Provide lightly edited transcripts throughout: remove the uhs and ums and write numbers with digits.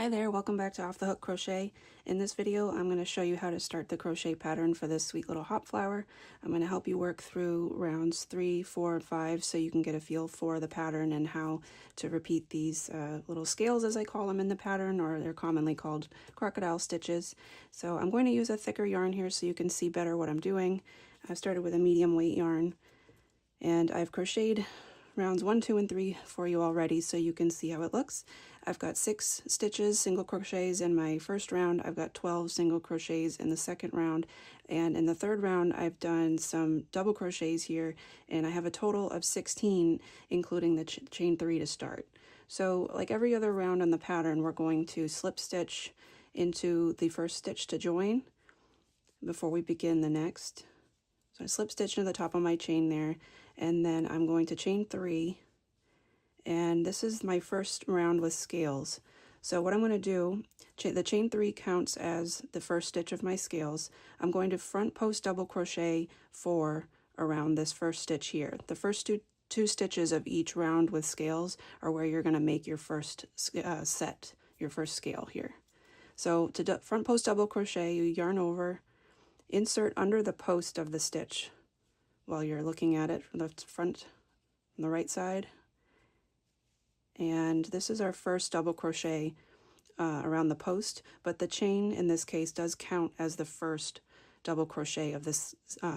Hi there, welcome back to Off the Hook Crochet. In this video, I'm going to show you how to start the crochet pattern for this sweet little hop flower. I'm going to help you work through rounds 3, 4, and 5 so you can get a feel for the pattern and how to repeat these little scales, as I call them in the pattern, or they're commonly called crocodile stitches. So I'm going to use a thicker yarn here so you can see better what I'm doing. I've started with a medium weight yarn, and I've crocheted rounds 1, 2, and 3 for you already so you can see how it looks. I've got 6 stitches, single crochets in my first round. I've got 12 single crochets in the second round, and in the third round I've done some double crochets here, and I have a total of 16, including the chain 3 to start. So like every other round on the pattern, we're going to slip stitch into the first stitch to join before we begin the next. So I slip stitch into the top of my chain there, and then I'm going to chain 3, and this is my first round with scales. So what I'm going to do, the chain 3 counts as the first stitch of my scales. I'm going to front post double crochet 4 around this first stitch here. The first two stitches of each round with scales are where you're going to make your first set, your first scale here. So to front post double crochet, you yarn over, insert under the post of the stitch while you're looking at it from the front, from the right side. And this is our first double crochet around the post, but the chain in this case does count as the first double crochet of this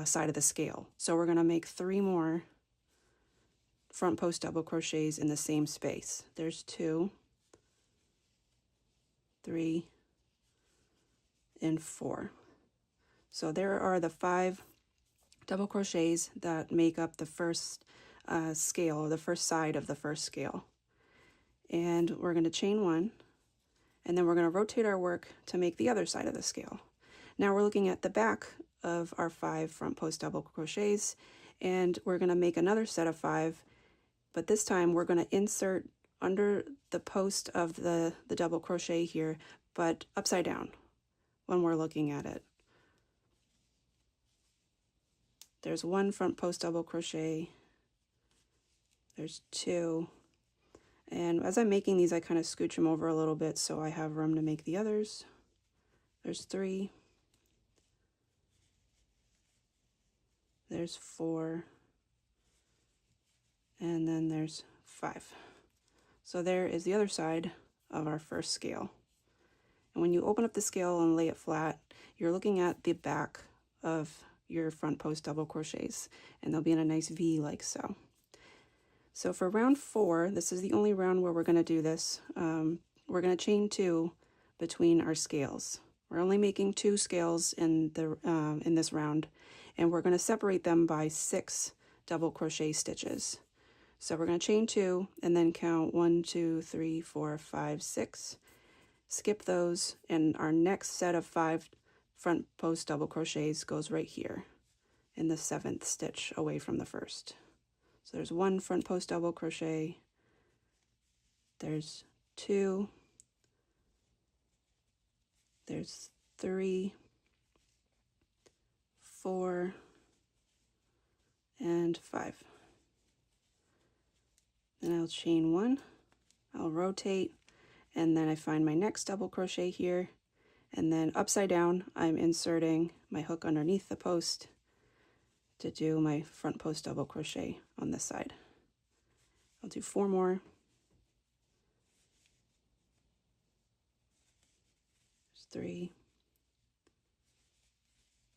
side of the scale. So we're going to make 3 more front post double crochets in the same space. There's 2, 3, and 4. So there are the 5 double crochets that make up the first scale, or the first side of the first scale. And we're going to chain 1, and then we're going to rotate our work to make the other side of the scale. Now we're looking at the back of our 5 front post double crochets, and we're going to make another set of 5, but this time we're going to insert under the post of the double crochet here, but upside down when we're looking at it. There's 1 front post double crochet, there's 2, and as I'm making these I kind of scooch them over a little bit so I have room to make the others. There's 3, there's 4, and then there's 5. So there is the other side of our first scale. And when you open up the scale and lay it flat, you're looking at the back of your front post double crochets, and they'll be in a nice V like so. So for round 4, this is the only round where we're going to do this. We're going to chain 2 between our scales. We're only making 2 scales in this round, and we're going to separate them by 6 double crochet stitches. So we're going to chain 2 and then count 1, 2, 3, 4, 5, 6. Skip those, and our next set of 5 front post double crochets goes right here in the 7th stitch away from the first. So there's 1 front post double crochet, there's 2, there's 3, 4, and 5. Then I'll chain 1, I'll rotate, and then I find my next double crochet here, and then upside down I'm inserting my hook underneath the post to do my front post double crochet on this side. I'll do 4 more. There's 3,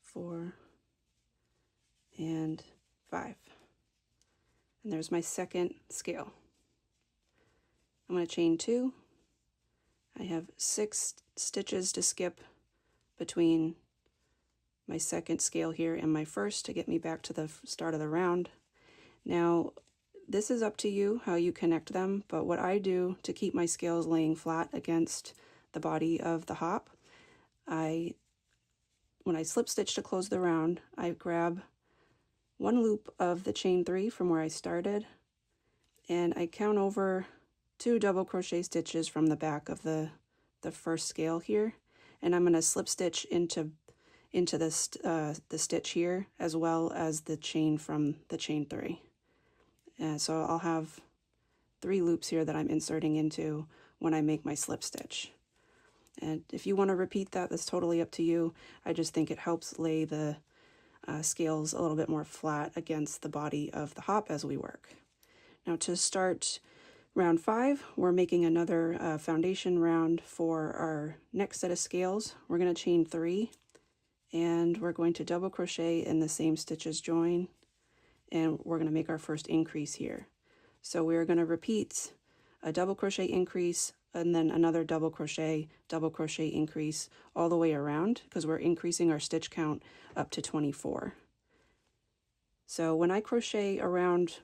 4, and 5. And there's my second scale. I'm going to chain 2. I have 6 stitches to skip between my second scale here and my first to get me back to the start of the round. Now, this is up to you how you connect them, but what I do to keep my scales laying flat against the body of the hop, when I slip stitch to close the round, I grab 1 loop of the chain 3 from where I started, and I count over 2 double crochet stitches from the back of the first scale here, and I'm going to slip stitch into the stitch here, as well as the chain from the chain 3. And so I'll have 3 loops here that I'm inserting into when I make my slip stitch. And if you want to repeat that, that's totally up to you. I just think it helps lay the scales a little bit more flat against the body of the hop as we work. Now to start round 5, we're making another foundation round for our next set of scales. We're going to chain 3, and we're going to double crochet in the same stitch as join, and we're going to make our first increase here. So we're going to repeat a double crochet increase, and then another double crochet increase all the way around, because we're increasing our stitch count up to 24. So when I crochet around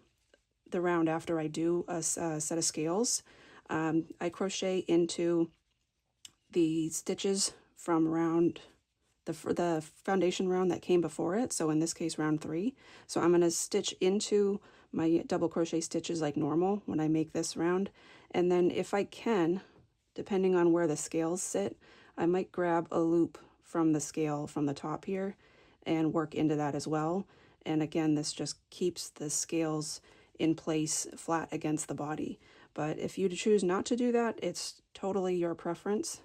the round after I do a set of scales, I crochet into the stitches from round the foundation round that came before it, so in this case round 3. So I'm going to stitch into my double crochet stitches like normal when I make this round, and then if I can, depending on where the scales sit, I might grab a loop from the scale from the top here and work into that as well. And again, this just keeps the scales in place flat against the body. But if you choose not to do that, it's totally your preference.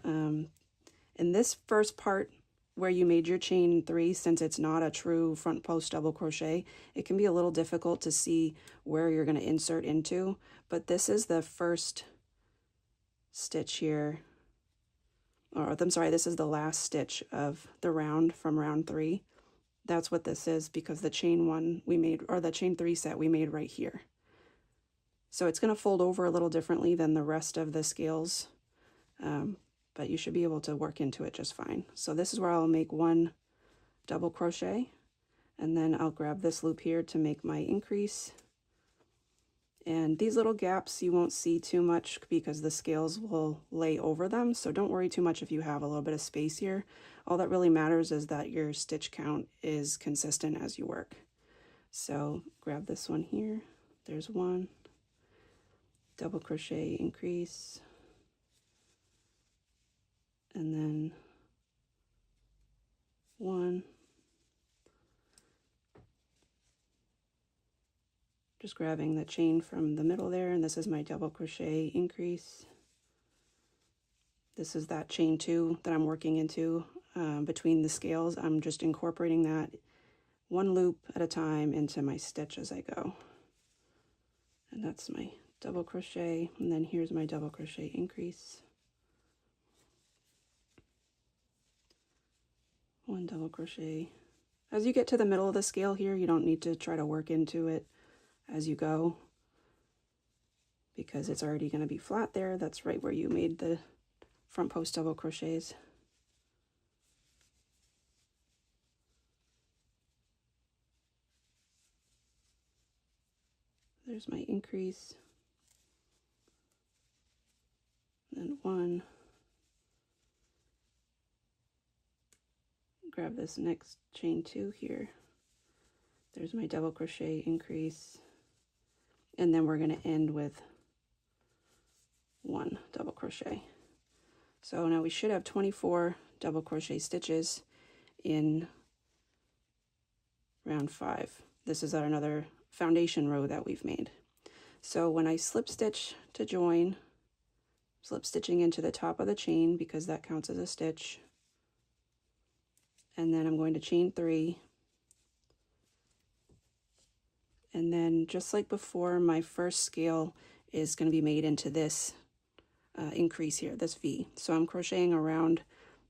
In this first part where you made your chain 3, since it's not a true front post double crochet, it can be a little difficult to see where you're going to insert into, but this is the first stitch here, or I'm sorry, this is the last stitch of the round from round 3. That's what this is, because the chain 1 we made, or the chain 3 set we made right here. So it's going to fold over a little differently than the rest of the scales, but you should be able to work into it just fine. So this is where I'll make 1 double crochet, and then I'll grab this loop here to make my increase. And these little gaps you won't see too much because the scales will lay over them, so don't worry too much if you have a little bit of space here. All that really matters is that your stitch count is consistent as you work. So grab this one here, there's 1 double crochet increase, and then 1, just grabbing the chain from the middle there, and this is my double crochet increase. This is that chain 2 that I'm working into between the scales. I'm just incorporating that 1 loop at a time into my stitch as I go. And that's my double crochet, and then here's my double crochet increase. 1 double crochet. As you get to the middle of the scale here, you don't need to try to work into it as you go, because it's already going to be flat there. That's right where you made the front post double crochets. There's my increase, then 1, grab this next chain 2 here, there's my double crochet increase, and then we're going to end with 1 double crochet. So now we should have 24 double crochet stitches in round 5. This is another foundation row that we've made. So when I slip stitch to join, slip stitching into the top of the chain because that counts as a stitch, and then I'm going to chain 3, and then just like before, my first scale is going to be made into this increase here, this V. So I'm crocheting around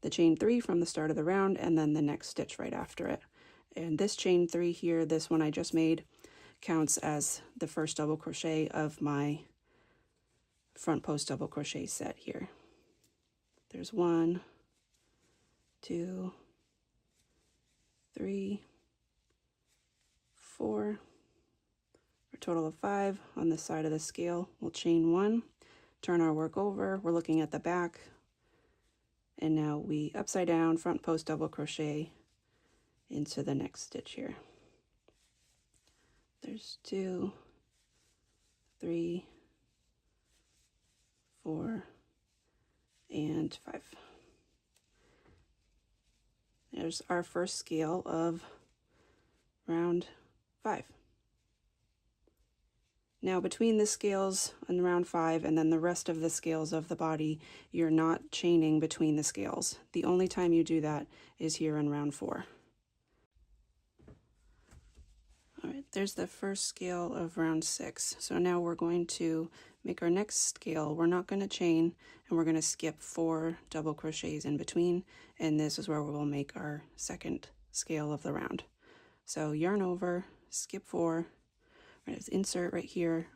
the chain 3 from the start of the round, and then the next stitch right after it. And this chain 3 here, this one I just made, counts as the first double crochet of my front post double crochet set here. There's 1, 2, 3, 4, for a total of 5 on this side of the scale. We'll chain 1, turn our work over, we're looking at the back, and now we upside down front post double crochet into the next stitch here. There's 2, 3, 4, and 5. There's our first scale of round 5. Now between the scales in round 5 and then the rest of the scales of the body, you're not chaining between the scales. The only time you do that is here in round 4. All right, there's the first scale of round 6. So now we're going to make our next scale. We're not going to chain, and we're going to skip 4 double crochets in between, and this is where we will make our second scale of the round. So yarn over, skip 4, right, insert right here,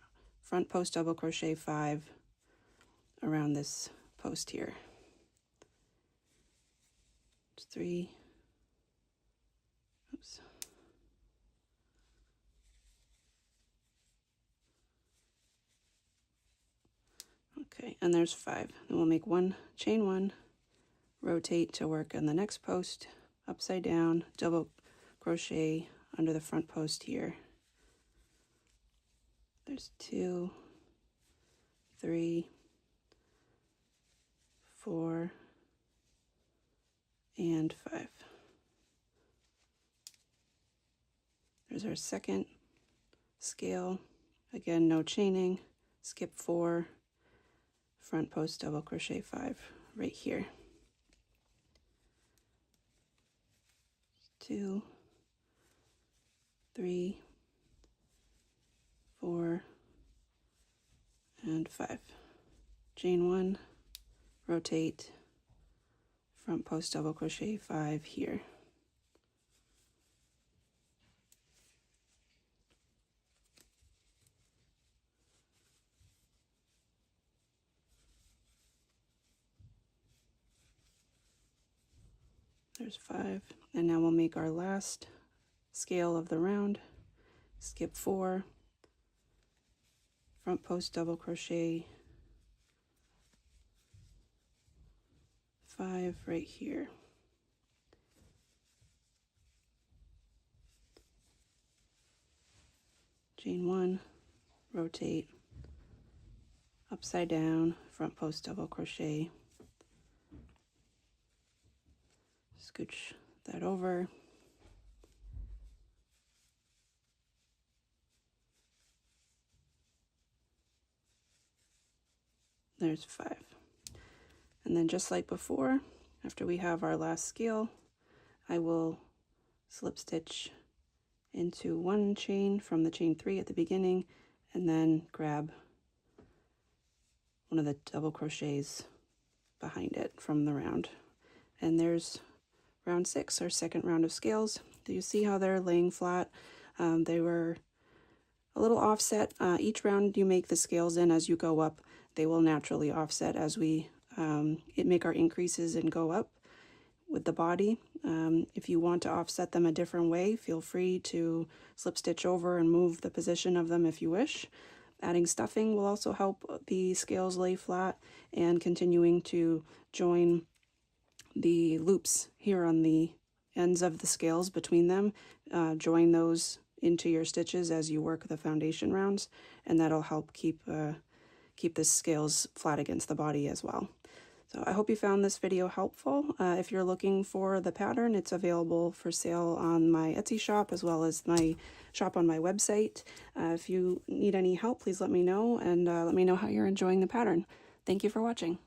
front post double crochet 5 around this post here. 3, oops. Okay, and there's 5. Then we'll make 1, chain 1, rotate to work on the next post, upside down, double crochet under the front post here. There's 2, 3, 4, and 5. There's our second scale. Again, no chaining, skip 4, front post double crochet 5 right here. 2, 3, 4, and 5. Chain 1, rotate, front post double crochet 5 here. There's 5, and now we'll make our last scale of the round. Skip 4, front post double crochet 5 right here. Chain 1, rotate, upside down, front post double crochet, scooch that over, there's 5. And then just like before, after we have our last scale, I will slip stitch into 1 chain from the chain 3 at the beginning, and then grab one of the double crochets behind it from the round. And there's round 6, our second round of scales. Do you see how they're laying flat? They were a little offset. Each round you make the scales in as you go up, they will naturally offset as we make our increases and go up with the body. If you want to offset them a different way, feel free to slip stitch over and move the position of them if you wish. Adding stuffing will also help the scales lay flat, and continuing to join the loops here on the ends of the scales between them. Join those into your stitches as you work the foundation rounds, and that'll help keep the scales flat against the body as well. So I hope you found this video helpful. If you're looking for the pattern, it's available for sale on my Etsy shop as well as my shop on my website. If you need any help, please let me know, and let me know how you're enjoying the pattern. Thank you for watching.